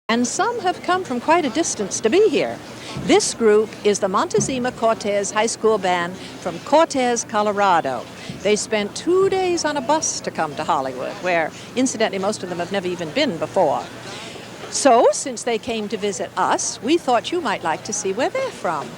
And some have come from quite a distance to be here. This group is the Montezuma-Cortez High School Band from Cortez, Colorado. They spent 2 days on a bus to come to Hollywood, where, incidentally, most of them have never even been before. So, since they came to visit us, we thought you might like to see where they're from.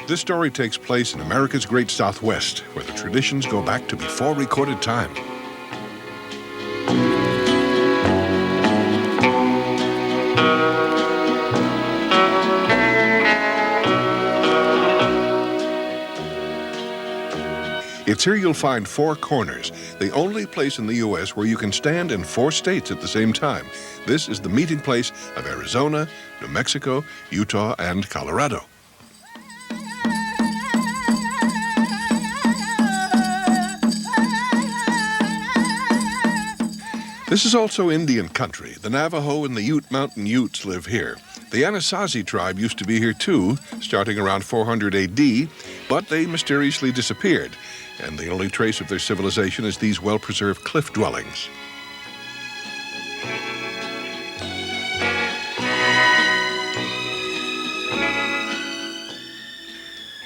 This story takes place in America's Great Southwest, where the traditions go back to before recorded time. It's here you'll find Four Corners, the only place in the U.S. where you can stand in 4 states at the same time. This is the meeting place of Arizona, New Mexico, Utah, and Colorado. This is also Indian country. The Navajo and the Ute Mountain Utes live here. The Anasazi tribe used to be here too, starting around 400 AD, but they mysteriously disappeared, and the only trace of their civilization is these well-preserved cliff dwellings.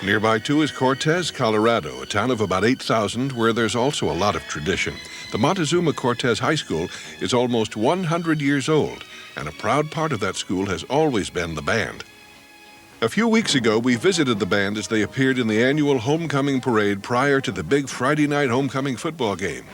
Nearby, too, is Cortez, Colorado, a town of about 8,000 where there's also a lot of tradition. The Montezuma-Cortez High School is almost 100 years old, and a proud part of that school has always been the band. A few weeks ago, we visited the band as they appeared in the annual homecoming parade prior to the big Friday night homecoming football game.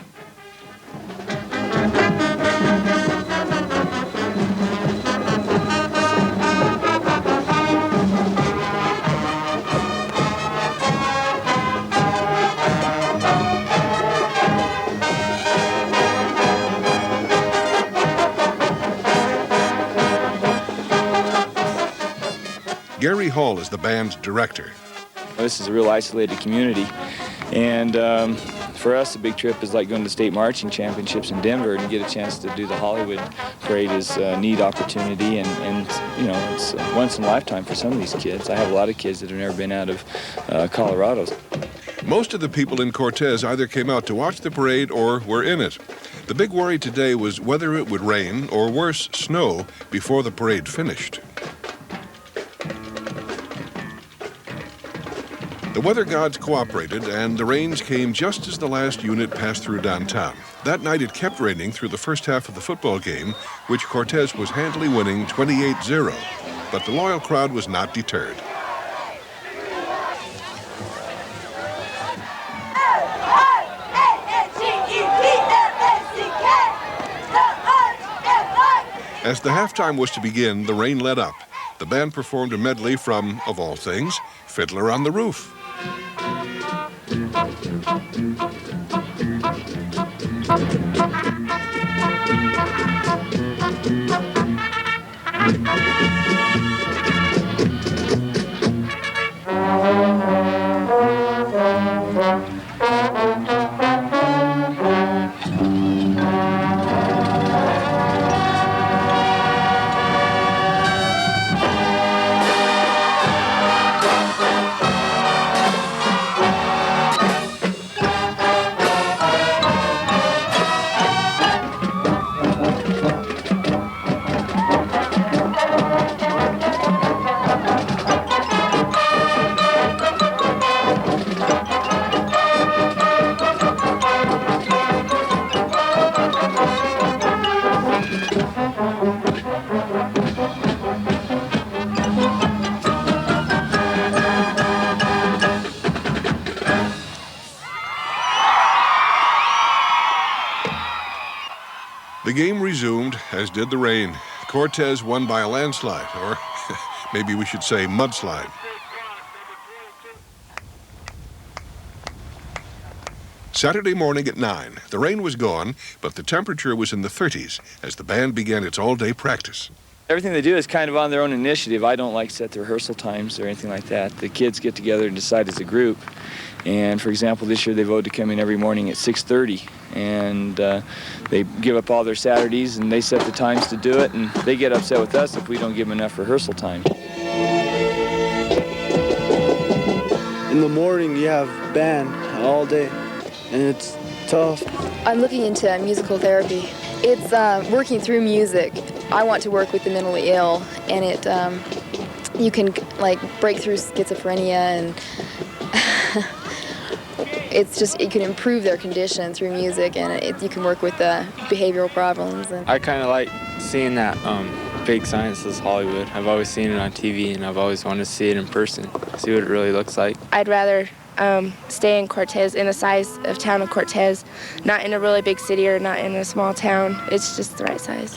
Gary Hall is the band's director. This is a real isolated community, and for us, a big trip is like going to the state marching championships in Denver, and get a chance to do the Hollywood parade is a neat opportunity, and you know, it's once in a lifetime for some of these kids. I have a lot of kids that have never been out of Colorado. Most of the people in Cortez either came out to watch the parade or were in it. The big worry today was whether it would rain or, worse, snow before the parade finished. The weather gods cooperated, and the rains came just as the last unit passed through downtown. That night it kept raining through the first half of the football game, which Cortez was handily winning 28-0. But the loyal crowd was not deterred. As the halftime was to begin, the rain let up. The band performed a medley from, of all things, Fiddler on the Roof. The game resumed, as did the rain. Cortez won by a landslide, or maybe we should say mudslide. Saturday morning at 9, the rain was gone, but the temperature was in the 30s as the band began its all-day practice. Everything they do is kind of on their own initiative. I don't like set the rehearsal times or anything like that. The kids get together and decide as a group. And for example, this year they voted to come in every morning at 6:30, and they give up all their Saturdays and they set the times to do it, and they get upset with us if we don't give them enough rehearsal time. in the morning you have band all day, and it's tough. I'm looking into musical therapy. It's working through music. I want to work with the mentally ill, and you can like break through schizophrenia, and it's just you can improve their condition through music, and you can work with the behavioral problems. And I kind of like seeing that fake science is Hollywood. I've always seen it on TV, and I've always wanted to see it in person, see what it really looks like. I'd rather stay in Cortez, in the size of town of Cortez, not in a really big city or not in a small town. It's just the right size.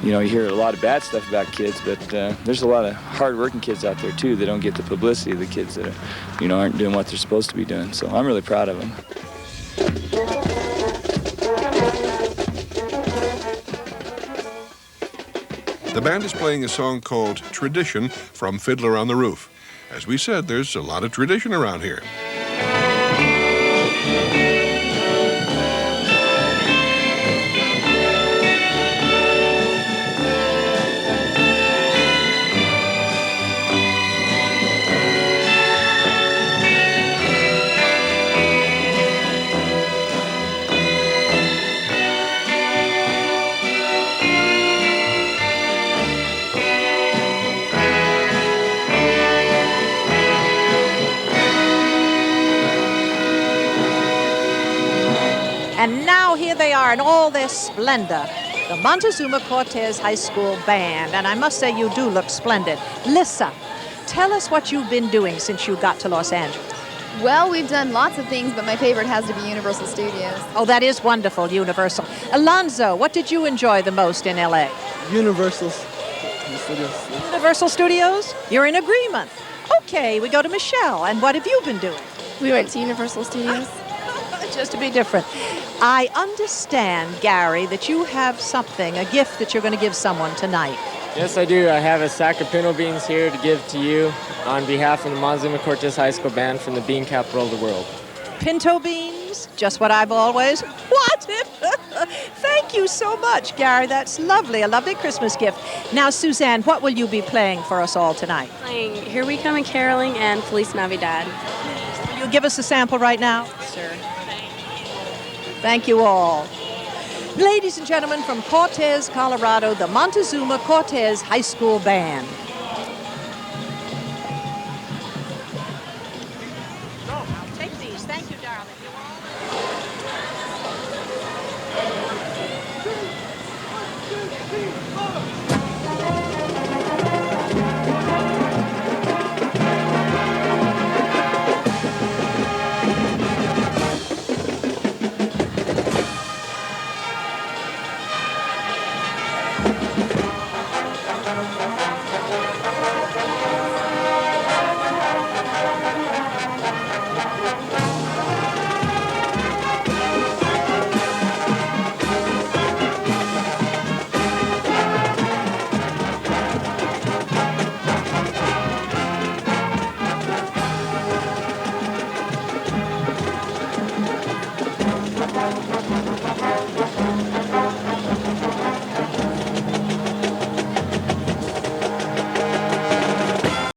You know, you hear a lot of bad stuff about kids, but there's a lot of hard-working kids out there, too, that don't get the publicity of the kids that aren't doing what they're supposed to be doing. So I'm really proud of them. The band is playing a song called Tradition from Fiddler on the Roof. As we said, there's a lot of tradition around here. And now here they are in all their splendor, the Montezuma Cortez High School Band. And I must say, you do look splendid. Lissa, tell us what you've been doing since you got to Los Angeles. well, we've done lots of things, but my favorite has to be Universal Studios. Oh, that is wonderful, Universal. Alonzo, what did you enjoy the most in L.A.? Universal Studios. Universal Studios? You're in agreement. Okay, we go to Michelle. And what have you been doing? We went to Universal Studios. Just to be different. I understand, Gary, that you have something, a gift that you're going to give someone tonight. Yes, I do. I have a sack of pinto beans here to give to you on behalf of the Montezuma Cortez High School Band from the bean capital of the world. Pinto beans? Just what I've always wanted. Thank you so much, Gary. That's lovely, a lovely Christmas gift. Now, Suzanne, what will you be playing for us all tonight? Playing Here We Come a Caroling and Feliz Navidad. Will you give us a sample right now? Sure. Thank you all. Ladies and gentlemen, from Cortez, Colorado, the Montezuma Cortez High School Band.